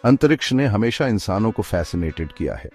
अंतरिक्ष ने हमेशा इंसानों को फैसिनेटेड किया है।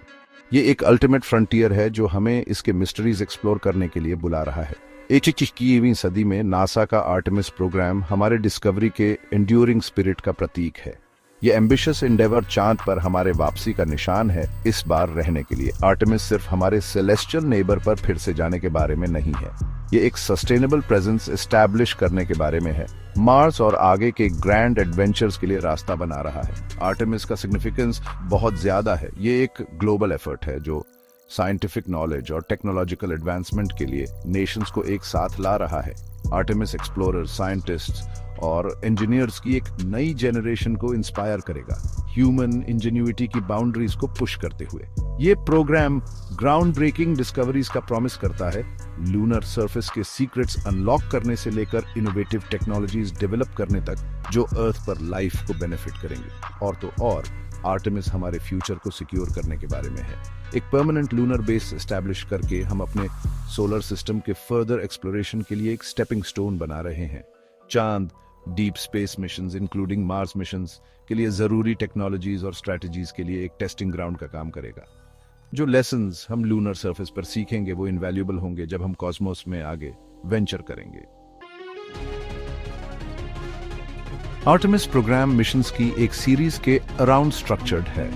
ये एक अल्टीमेट फ्रंटियर है जो हमें इसके मिस्ट्रीज एक्सप्लोर करने के लिए बुला रहा है। 21वीं सदी में नासा का आर्टेमिस प्रोग्राम हमारे डिस्कवरी के एंड्यूरिंग स्पिरिट का प्रतीक है। ये एम्बिशियस इंडेवर चांद पर हमारे वापसी का निशान है, इस बार रहने के लिए। आर्टेमिस सिर्फ हमारे सेलेस्टियल नेबर पर फिर से जाने के बारे में नहीं है, ये एक सस्टेनेबल प्रेजेंस एस्टैब्लिश करने के बारे में है। मार्स और आगे के ग्रैंड एडवेंचर्स के लिए रास्ता बना रहा है। आर्टेमिस का सिग्निफिकेंस बहुत ज्यादा है। ये एक ग्लोबल एफर्ट है जो साइंटिफिक नॉलेज और टेक्नोलॉजिकल एडवांसमेंट के लिए नेशंस को एक साथ ला रहा है। आर्टेमिस एक्सप्लोरर्स, साइंटिस्ट्स और इंजीनियर्स की एक नई जनरेशन को इंस्पायर करेगा, ह्यूमन इंजेन्युइटी की बाउंड्रीज को पुश करते हुए। ये प्रोग्राम ग्राउंड ब्रेकिंग डिस्कवरीज का प्रॉमिस करता है, लूनर सरफेस के सीक्रेट्स अनलॉक करने से लेकर इनोवेटिव टेक्नोलॉजीज डेवलप करने तक जो अर्थ पर लाइफ को बेनिफिट करेंगे। और तो और आर्टेमिस हमारे फ्यूचर को सिक्योर करने के बारे में है। एक परमानेंट लूनर बेस एस्टैब्लिश करके हम अपने सोलर सिस्टम के फर्दर एक्सप्लोरेशन के लिए एक स्टेपिंग स्टोन बना रहे हैं। चांद, deep space missions including Mars missions के लिए जरूरी टेक्नोलॉजीज और स्ट्रेटजीज के लिए एक टेस्टिंग ग्राउंड का काम करेगा। जो लेसन्स हम लूनर सरफेस पर सीखेंगे वो इनवैल्यूएबल होंगे जब हम कॉस्मोस में आगे वेंचर करेंगे। आर्टेमिस प्रोग्राम मिशंस की एक सीरीज के अराउंड स्ट्रक्चर्ड है,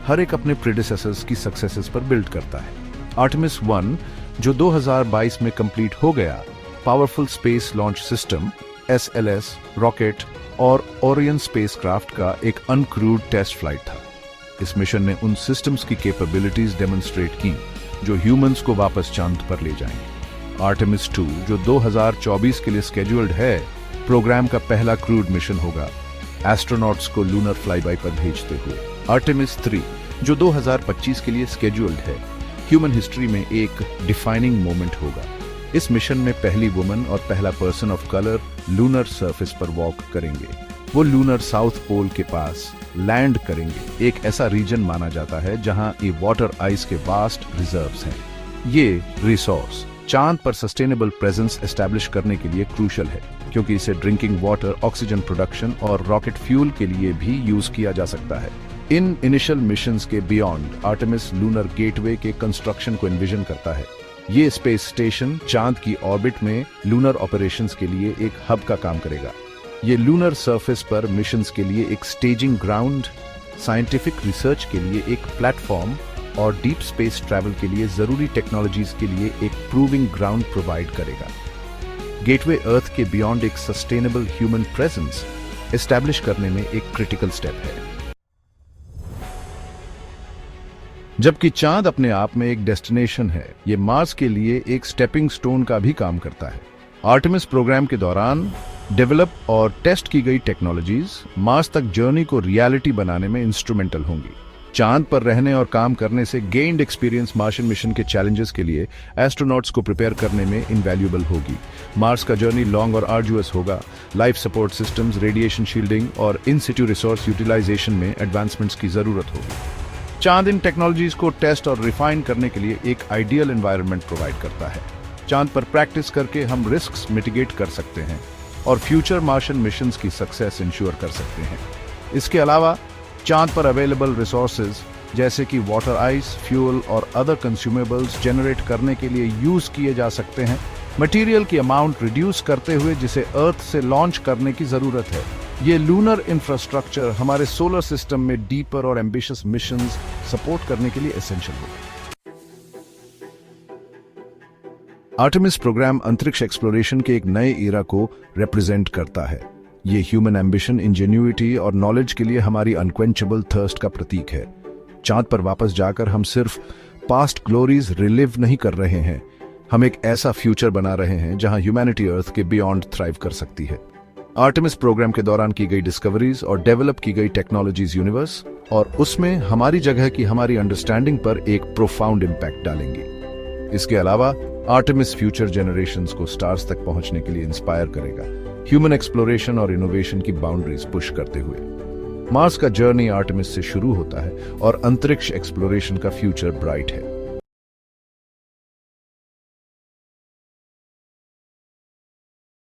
हर एक अपने प्रेडिसेसर्स की सक्सेसेस पर बिल्ड करता है। आर्टेमिस 1 जो 2022 में कंप्लीट हो गया, powerful space launch system SLS rocket और ओरियन स्पेसक्राफ्ट का एक अनक्रूड टेस्ट फ्लाइट था। इस मिशन ने उन सिस्टम्स की कैपेबिलिटीज डेमोन्स्ट्रेट की जो ह्यूमंस को वापस चांद पर ले जाएंगे। आर्टेमिस 2 जो 2024 के लिए स्केड्यूल्ड है, प्रोग्राम का पहला क्रूड मिशन होगा, एस्ट्रोनॉट्स को लूनर फ्लाईबाई पर भेजते हुए। आर्टेमिस 3 जो 2025 के लिए स्केड्यूल्ड है, ह्यूमन हिस्ट्री में एक डिफाइनिंग मोमेंट होगा। इस मिशन में पहली वुमन और पहला person of colour lunar surface पर वॉक करेंगे। वो लूनर साउथ पोल के पास लैंड करेंगे, एक ऐसा रीजन माना जाता है जहां ये वाटर आइस के वास्ट रिजर्व्स हैं। ये रिसोर्स चांद पर सस्टेनेबल प्रेजेंस एस्टैब्लिश करने के लिए क्रूशल है, क्योंकि इसे ड्रिंकिंग वाटर, ऑक्सीजन प्रोडक्शन और रॉकेट फ्यूल के लिए भी यूज किया जा सकता है। इन इनिशियल मिशंस के बियॉन्ड आर्टेमिस लूनर गेटवे के कंस्ट्रक्शन को एनविजन करता है। ये स्पेस स्टेशन चांद की ऑर्बिट में लूनर ऑपरेशंस के लिए एक हब का काम करेगा। ये लूनर सरफेस पर मिशंस के लिए एक स्टेजिंग ग्राउंड, साइंटिफिक रिसर्च के लिए एक प्लेटफॉर्म और डीप स्पेस ट्रैवल के लिए जरूरी टेक्नोलॉजीज के लिए एक प्रूविंग ग्राउंड प्रोवाइड करेगा। गेटवे अर्थ के बियॉन्ड एक सस्टेनेबल ह्यूमन प्रेजेंस एस्टैब्लिश करने में एक क्रिटिकल स्टेप है। जबकि चांद अपने आप में एक डेस्टिनेशन है, ये मार्स के लिए एक स्टेपिंग स्टोन का भी काम करता है। आर्टेमिस प्रोग्राम के दौरान डेवलप और टेस्ट की गई टेक्नोलॉजीज मार्स तक जर्नी को रियलिटी बनाने में इंस्ट्रूमेंटल होंगी। चांद पर रहने और काम करने से गेन्ड एक्सपीरियंस मार्शियन मिशन के चैलेंजेस के लिए एस्ट्रोनॉट्स को प्रिपेयर करने में इनवैल्यूएबल होगी। मार्स का जर्नी लॉन्ग और आर्जुअस होगा। Life support systems, radiation shielding और इन सिटू रिसोर्स यूटिलाइजेशन में एडवांसमेंट्स की जरूरत होगी। चांद इन टेक्नोलॉजीज को टेस्ट और रिफाइन करने के लिए एक आइडियल एनवायरनमेंट प्रोवाइड करता है। चांद पर प्रैक्टिस करके हम रिस्क्स मिटिगेट कर सकते हैं और फ्यूचर मार्शियन मिशंस की सक्सेस इंश्योर कर सकते हैं। इसके अलावा चांद पर अवेलेबल रिसोर्सेज जैसे कि वाटर आइस, फ्यूल और अदर कंज्यूमेबल्स जनरेट करने के लिए यूज किए जा सकते हैं, मटेरियल की अमाउंट रिड्यूस करते हुए जिसे अर्थ से लॉन्च करने की जरूरत है। ये लूनर इंफ्रास्ट्रक्चर हमारे सोलर सिस्टम में डीपर और एम्बिशियस मिशंस सपोर्ट करने के लिए एसेंशियल होगा। आर्टेमिस प्रोग्राम अंतरिक्ष एक्सप्लोरेशन के एक नए एरा को रिप्रेजेंट करता है। ये ह्यूमन एम्बिशन, इंजेन्युइटी और नॉलेज के लिए हमारी अनक्वेंचेबल थर्स्ट का प्रतीक है। चांद पर वापस जाकर हम सिर्फ पास्ट ग्लोरीज रिलिव नहीं कर रहे हैं, हम एक ऐसा फ्यूचर बना रहे हैं जहां ह्यूमैनिटी अर्थ के बियॉन्ड थ्राइव कर सकती है। आर्टेमिस प्रोग्राम के दौरान की गई डिस्कवरीज और डेवलप की गई टेक्नोलॉजीज यूनिवर्स और उसमें हमारी जगह की हमारी अंडरस्टैंडिंग पर एक प्रोफाउंड इम्पैक्ट डालेंगी। इसके अलावा आर्टेमिस फ्यूचर जनरेशंस को स्टार्स तक पहुंचने के लिए इंस्पायर करेगा, ह्यूमन एक्सप्लोरेशन और इनोवेशन की बाउंड्रीज पुश करते हुए। मार्स का जर्नी आर्टेमिस से शुरू होता है और अंतरिक्ष एक्सप्लोरेशन का फ्यूचर ब्राइट है।